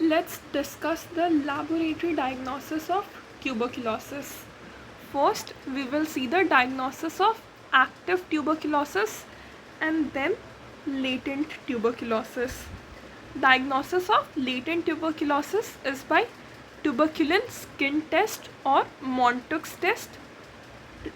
let's discuss the laboratory diagnosis of tuberculosis. First, we will see the diagnosis of active tuberculosis and then latent tuberculosis. Diagnosis of latent tuberculosis is by tuberculin skin test or Montauk's test.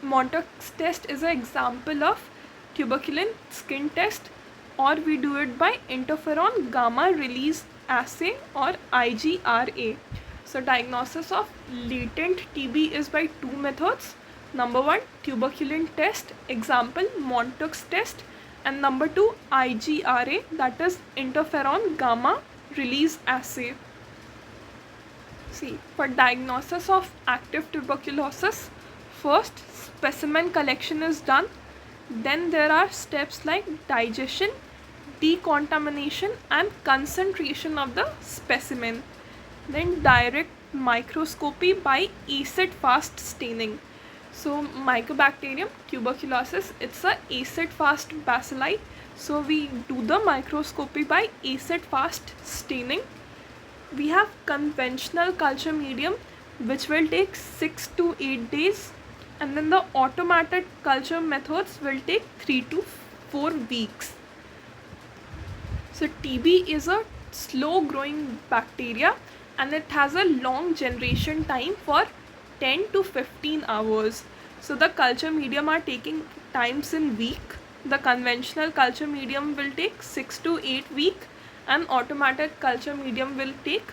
Montauk's test is an example of tuberculin skin test, or we do it by interferon gamma release assay or IGRA. So diagnosis of latent TB is by two methods. Number one, tuberculin test, example Montauk's test, and number two, IGRA, that is interferon gamma release assay. See, for diagnosis of active tuberculosis, first specimen collection is done. Then there are steps like digestion, decontamination and concentration of the specimen. Then direct microscopy by acid fast staining. So Mycobacterium tuberculosis, it's a acid fast bacilli. So we do the microscopy by acid fast staining. We have conventional culture medium which will take 6 to 8 days, and then the automated culture methods will take 3 to 4 weeks. So TB is a slow growing bacteria and it has a long generation time for 10 to 15 hours. So the culture medium are taking times in week. The conventional culture medium will take 6 to 8 weeks and automated culture medium will take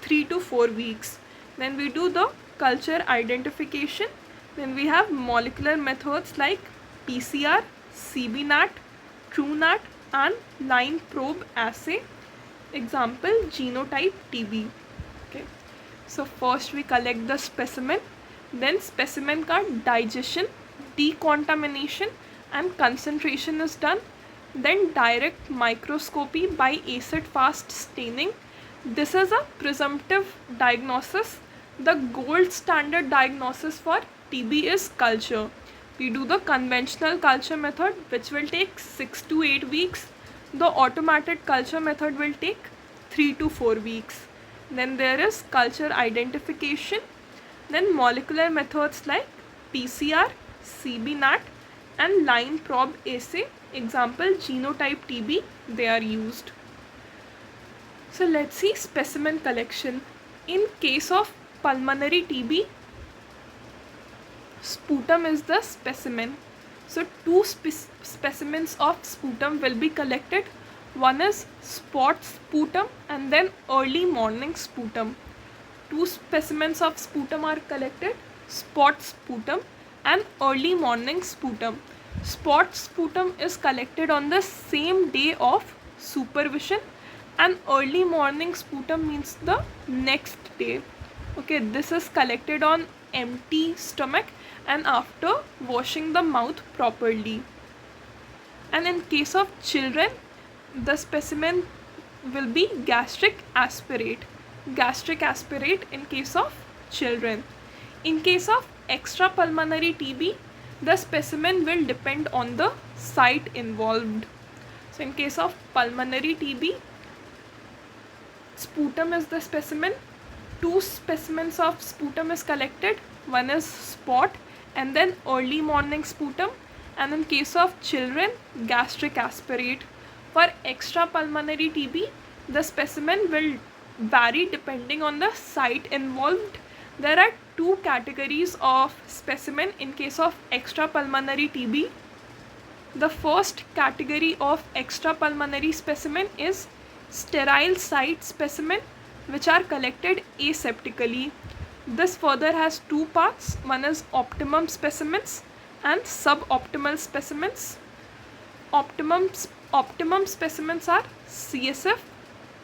3 to 4 weeks. Then we do the culture identification. Then we have molecular methods like PCR, CBNAT, TrueNAT and line probe assay. Example, genotype TB. Okay. So first we collect the specimen, then specimen ka digestion, decontamination and concentration is done. Then direct microscopy by acid fast staining. This is a presumptive diagnosis. The gold standard diagnosis for TB is culture. We do the conventional culture method which will take 6 to 8 weeks. The automated culture method will take 3 to 4 weeks. Then there is culture identification. Then molecular methods like PCR, CBNAT and line probe assay. Example, genotype TB, they are used. So let's see specimen collection. In case of pulmonary TB, sputum is the specimen. So two specimens of sputum will be collected. One is spot sputum and then early morning sputum. Two specimens of sputum are collected, spot sputum and early morning sputum. Spot sputum is collected on the same day of supervision and early morning sputum means the next day. Okay, this is collected on empty stomach and after washing the mouth properly. And in case of children, the specimen will be gastric aspirate. Gastric aspirate in case of children. In case of extrapulmonary TB, the specimen will depend on the site involved. So in case of pulmonary TB, sputum is the specimen. Two specimens of sputum is collected. One is spot and then early morning sputum, and in case of children, gastric aspirate. For extrapulmonary TB, the specimen will vary depending on the site involved. There are two categories of specimen in case of extrapulmonary TB. The first category of extrapulmonary specimen is sterile site specimen which are collected aseptically. This further has two parts. One is optimum specimens and suboptimal specimens. Optimum specimens are CSF,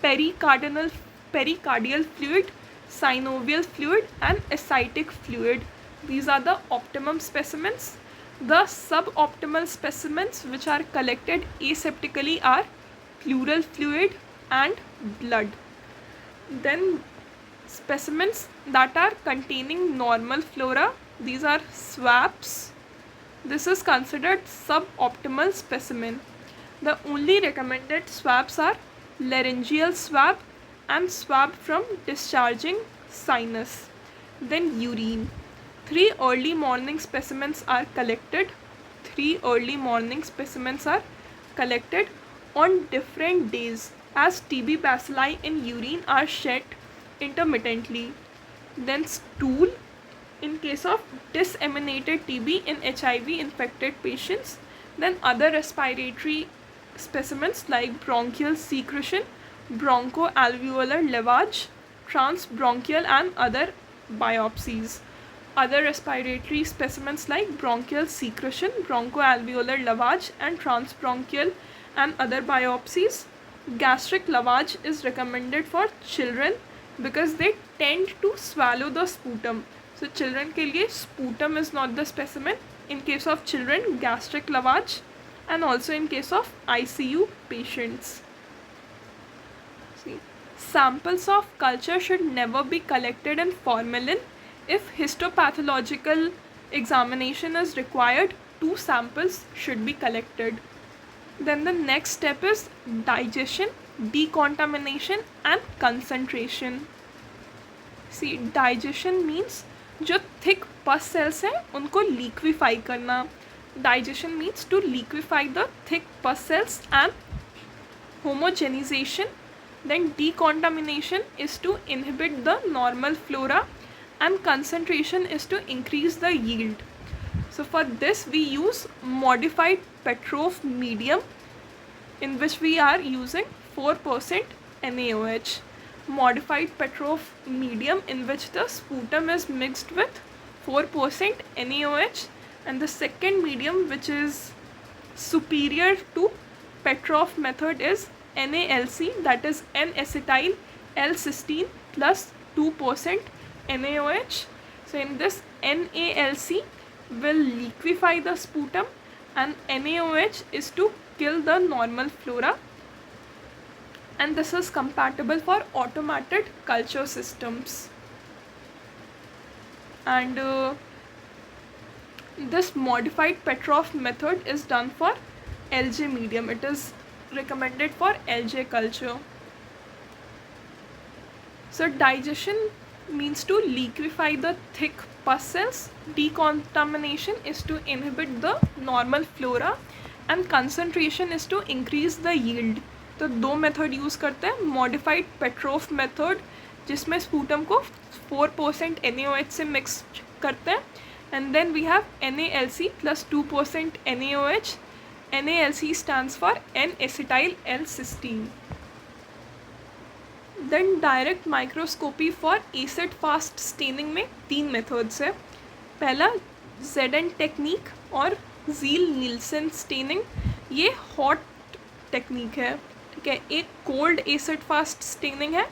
pericardial fluid, synovial fluid and ascitic fluid. These are the optimum specimens. The suboptimal specimens which are collected aseptically are pleural fluid and blood. Then specimens that are containing normal flora, these are swabs. This is considered suboptimal specimen. The only recommended swabs are laryngeal swab, and swab from discharging sinus. Then urine. 3 early morning specimens are collected on different days as TB bacilli in urine are shed intermittently. Then stool in case of disseminated TB in HIV infected patients. Then other respiratory specimens like bronchial secretion, bronchoalveolar lavage, transbronchial and other biopsies. Other respiratory specimens like bronchial secretion, bronchoalveolar lavage and transbronchial and other biopsies. Gastric lavage is recommended for children because they tend to swallow the sputum. So children के लिए sputum is not the specimen. In case of children, gastric lavage, and also in case of ICU patients. See, samples of culture should never be collected in formalin. If histopathological examination is required, 2 samples should be collected. Then the next step is digestion, decontamination and concentration. See, digestion means जो thick pus cells हैं उनको liquefy करना. Digestion means to liquefy the thick pus cells and homogenization. Then decontamination is to inhibit the normal flora and concentration is to increase the yield. So for this we use modified Petrov medium in which we are using 4% NaOH. Modified Petrov medium in which the sputum is mixed with 4% NaOH, and the second medium which is superior to Petrov method is NaLC, that is N-acetyl L-cysteine plus 2% NaOH. So in this NaLC will liquefy the sputum and NaOH is to kill the normal flora, and this is compatible for automated culture systems. And this modified Petrov method is done for LJ medium. It is recommended for LJ culture. So digestion means to liquefy the thick pus cells, decontamination is to inhibit the normal flora and concentration is to increase the yield. तो 2 method use करते हैं. Modified Petroff method जिसमें sputum को 4% NaOH से mix करते हैं, and then we have NaLC plus 2% NaOH. NaLC stands for N-acetyl L-cysteine. Then direct microscopy for acid fast staining में 3 methods है. पहला ZN टेक्निक और ज़ील नील्सन स्टेनिंग. ये हॉट टेक्निक है, ठीक है. एक कोल्ड एसिड फास्ट स्टेनिंग है,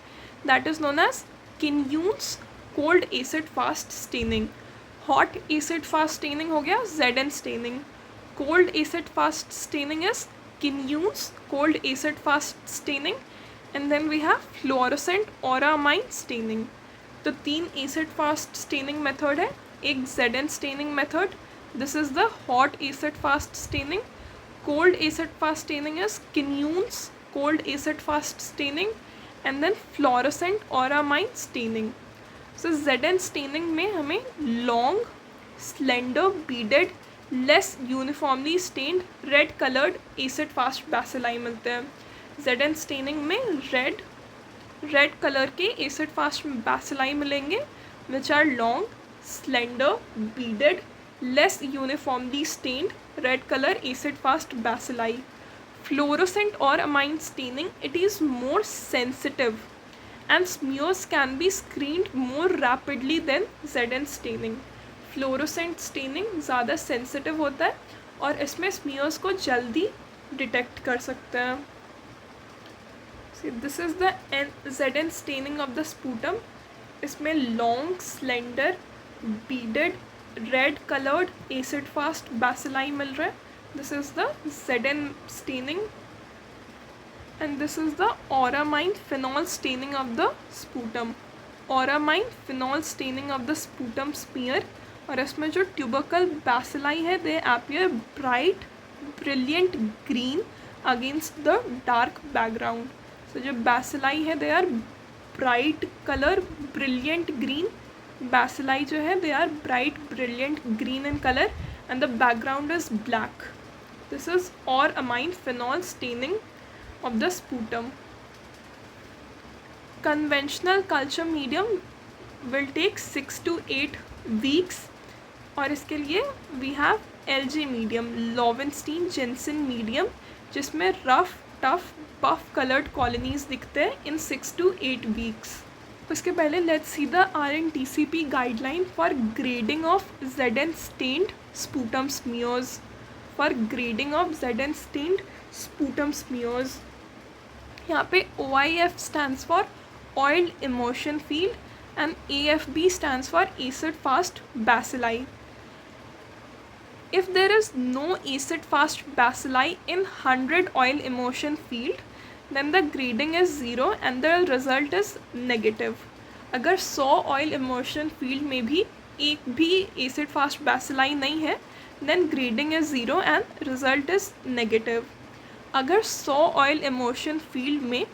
that is known as Kinyoun's cold acid fast staining. Hot acid fast staining हो गया ZN staining. Cold acid fast staining is Kinyoun's cold acid fast staining, and then we have fluorescent auramine staining. तो 3 acid fast staining method है. एक ZN staining method, this is the hot acid fast staining. Cold acid fast staining is Kinyoun's cold acid fast staining, and then fluorescent auramine staining. So ZN staining में हमें long slender beaded less uniformly stained red coloured acid fast bacilli मिलते हैं. ZN staining में red colour के acid fast bacilli मिलेंगे which are long slender beaded less uniformly stained red color acid fast bacilli. Fluorescent or amine staining, it is more sensitive and smears can be screened more rapidly than ZN staining. Fluorescent staining ज़्यादा sensitive होता है और इसमें smears को जल्दी detect कर सकते हैं. See, this is the ZN staining of the sputum. इसमें long, slender, beaded red coloured acid fast bacilli मिल रहा है. This is the ZN staining, and this is the auramine phenol staining of the sputum. Auramine phenol staining of the sputum smear, और इसमें जो tubercle bacilli है they appear bright brilliant green against the dark background. So जो bacilli है they are bright colour, brilliant green. Bacilli जो है they are bright brilliant green in color and the background is black. This is or amine phenol staining of the sputum. Conventional culture medium will take 6 to 8 weeks. और इसके लिए we have LG medium, Lowenstein Jensen medium, जिसमें rough tough buff colored colonies दिखते हैं in 6 to 8 weeks. उसके पहले let's see the RNTCP guideline for grading of ZN stained sputum smears. For grading of ZN stained sputum smears, यहाँ पे OIF stands for oiled immersion field and AFB stands for acid fast bacilli. If there is no acid fast bacilli in 100 oil emulsion field, then the grading is 0 and the result is negative. अगर 100 oil emulsion field में भी एक भी acid fast bacilli नहीं है, then grading is 0 and result is negative. अगर 100 oil emulsion field में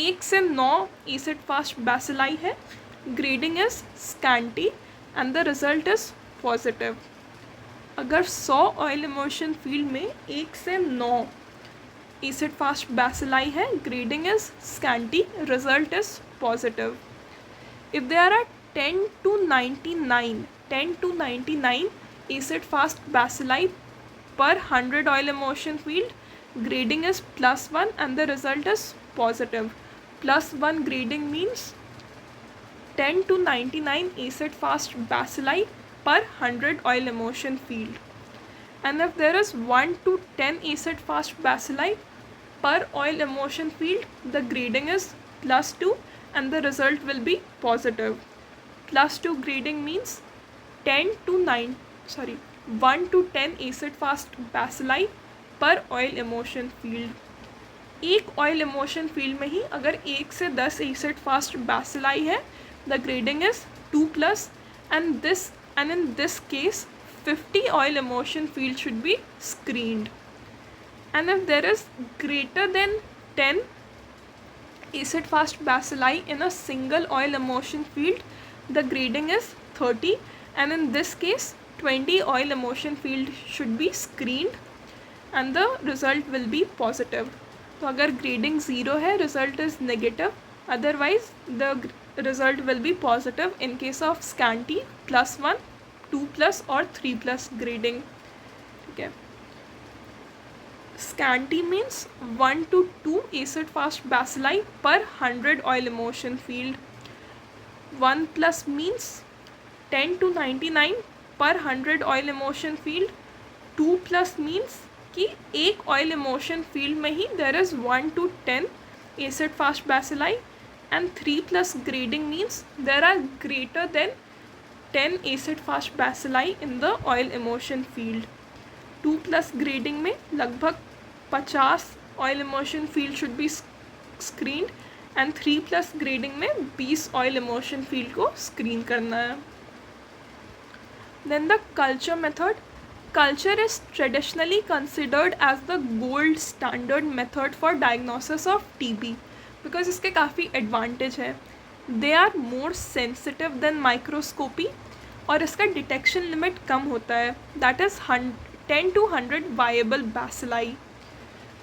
1 से 9 acid fast bacilli है, grading is scanty and the result is positive. अगर 100 ऑयल इमोशन फील्ड में 1 से 9 एसिड फास्ट बैसिलाई है, grading is scanty, result is positive. If there are 10 to 99 acid fast bacilli per 100 oil immersion field, grading is +1 and the result is positive. +1 grading means 10 to 99 acid fast bacilli per 100 oil emulsion field. And if there is 1 to 10 acid fast bacilli per oil emulsion field, the grading is +2 and the result will be positive. +2 grading means 1 to 10 acid fast bacilli per oil emulsion field. एक oil immersion field में ही अगर 1 से 10 acid fast bacilli है, the grading is 2+, and in this case 50 oil emulsion field should be screened. And if there is greater than 10 acid fast bacilli in a single oil emulsion field, the grading is 30, and in this case 20 oil emulsion field should be screened and the result will be positive. तो अगर grading 0 है, result is negative, otherwise the result will be positive in case of scanty, +1, 2+ or 3+ grading. ठीक है. Scanty means 1 to 2 acid fast bacilli per 100 oil emulsion field. 1+ means 10 to 99 per 100 oil emulsion field. 2+ means कि एक oil immersion field में ही there is 1 to 10 acid fast bacilli, and 3+ grading means there are greater than 10 acid fast bacilli in the oil emulsion field. 2+ grading में लगभग 50 oil emulsion field should be screened and 3+ grading में 20 oil emulsion field को screen करना है. Then the culture method. Culture is traditionally considered as the gold standard method for diagnosis of TB because इसके काफ़ी advantage है. They are more sensitive than microscopy और इसका detection limit कम होता है, that is 10 to 100 viable bacilli.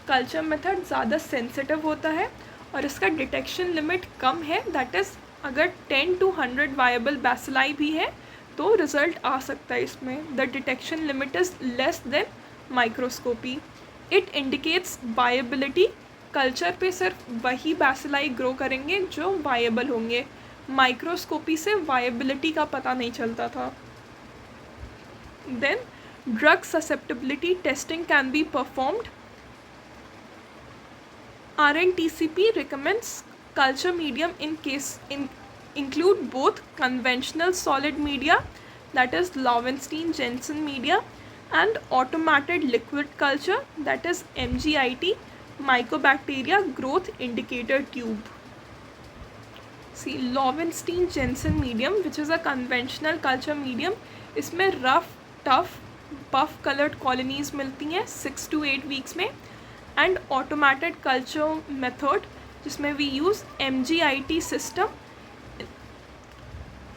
Culture method ज़्यादा sensitive होता है और इसका detection limit कम है, that is अगर 10 to 100 viable bacilli भी है तो रिज़ल्ट आ सकता है इसमें. The detection limit is less than microscopy. It indicates viability. Culture पे सिर्फ वही बैसिलाई ग्रो करेंगे जो वायबल होंगे, माइक्रोस्कोपी से वायबिलिटी का पता नहीं चलता था. Then drug susceptibility testing can be performed. RNTCP recommends culture medium in case include both conventional solid media, that is Lowenstein Jensen media, and automated liquid culture, that is MGIT, Mycobacteria growth indicator tube. See, Lowenstein Jensen medium, which is a conventional culture medium, इसमें rough, tough, buff colored colonies मिलती हैं 6 to 8 weeks में, and automated culture method जिसमें we use MGIT system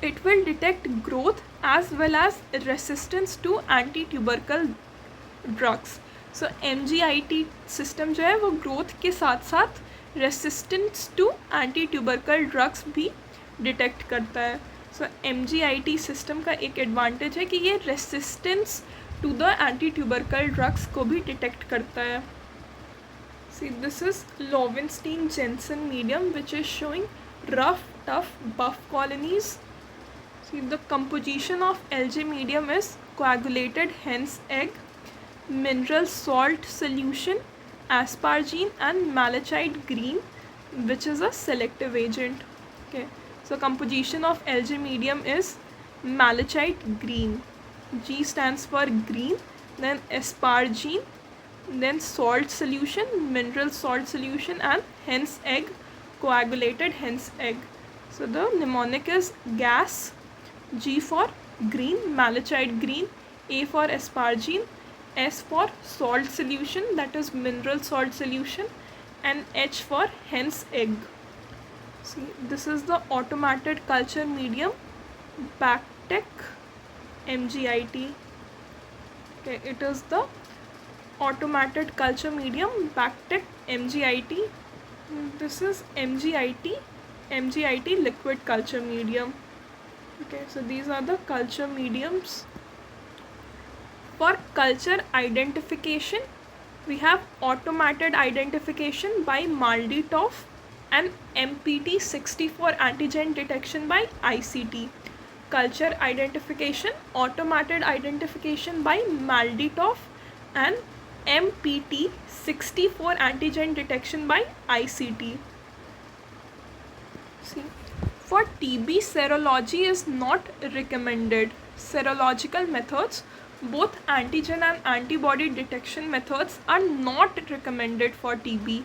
It will detect growth as well as resistance to anti-tubercle drugs. So MGIT system जो है वो growth के साथ साथ resistance to anti tubercle drugs भी डिटेक्ट करता है. सो MGIT सिस्टम का एक एडवांटेज है कि ये resistance to the anti tubercle drugs को भी डिटेक्ट करता है. See, this is Lowenstein-Jensen medium, which is showing rough, tough, buff colonies. See, the composition of LJ medium is coagulated hens egg, mineral salt solution, asparagine and malachite green, which is a selective agent. Okay, so composition of LJ medium is malachite green. G stands for green, then asparagine, then salt solution, mineral salt solution and hen's egg, coagulated hen's egg. So the mnemonic is gas, G for green, malachite green, A for asparagine, S for salt solution, that is mineral salt solution, and H for hen's egg. See, this is the automated culture medium, Bactec MGIT. Okay, it is the automated culture medium Bactec MGIT. This is MGIT liquid culture medium. Okay, so these are the culture mediums. For culture identification, we have automated identification by MALDI-TOF and MPT64 antigen detection by ICT. Culture identification, automated identification by MALDI-TOF and MPT64 antigen detection by ICT. See, for TB, serology is not recommended. Serological methods, both antigen and antibody detection methods, are not recommended for TB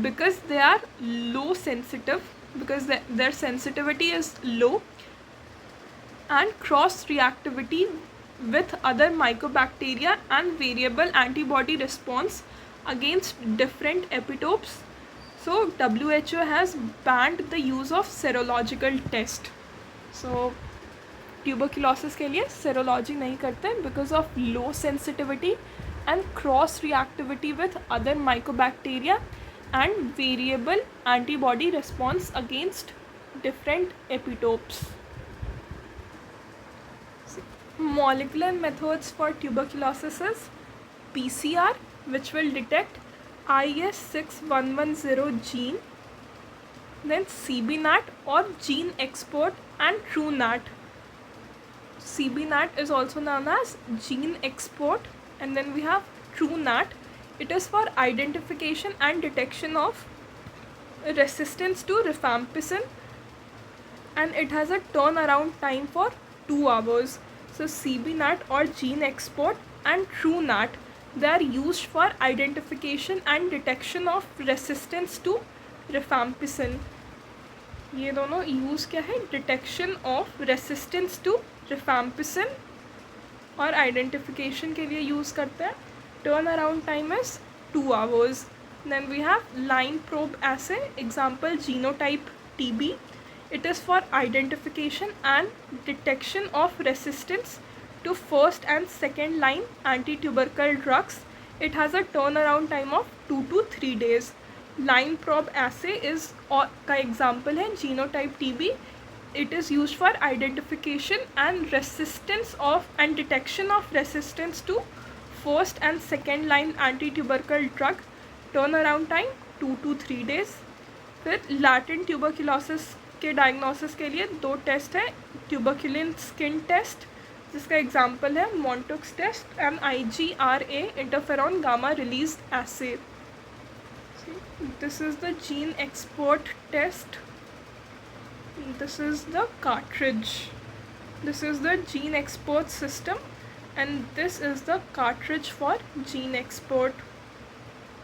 because they are low sensitive, because their sensitivity is low, and cross reactivity with other mycobacteria and variable antibody response against different epitopes. So WHO has banned the use of serological test. So tuberculosis के लिए serology नहीं करते because of low sensitivity and cross reactivity with other mycobacteria and variable antibody response against different epitopes. Molecular methods for tuberculosis is PCR, which will detect IS6110 gene, then CBNAT or gene export and TrueNAT. CBNAT is also known as gene export, and then we have TrueNAT. It is for identification and detection of resistance to rifampicin, and it has a turnaround time for 2 hours. So CBNAT or gene export and TrueNAT, they are used for identification and detection of resistance to rifampicin. ये दोनों use क्या है? Detection of resistance to rifampicin और identification के लिए use करते हैं. Turn around time is 2 hours. Then we have line probe assay, example genotype TB. It is for identification and detection of resistance to first and second line anti-tubercle drugs. It has a turnaround time of 2 to 3 days. Line probe assay is का example है genotype TB. It is used for identification and resistance of and detection of resistance to first and second line anti-tubercle drug. Turnaround time 2 to 3 days. फिर latent tuberculosis के diagnosis के लिए 2 test है. Tuberculin skin test, जिसका example है Mantoux test, and IgRA interferon gamma release assay. This is the gene Xpert test. This is the cartridge. This is the gene Xpert system, and this is the cartridge for gene export.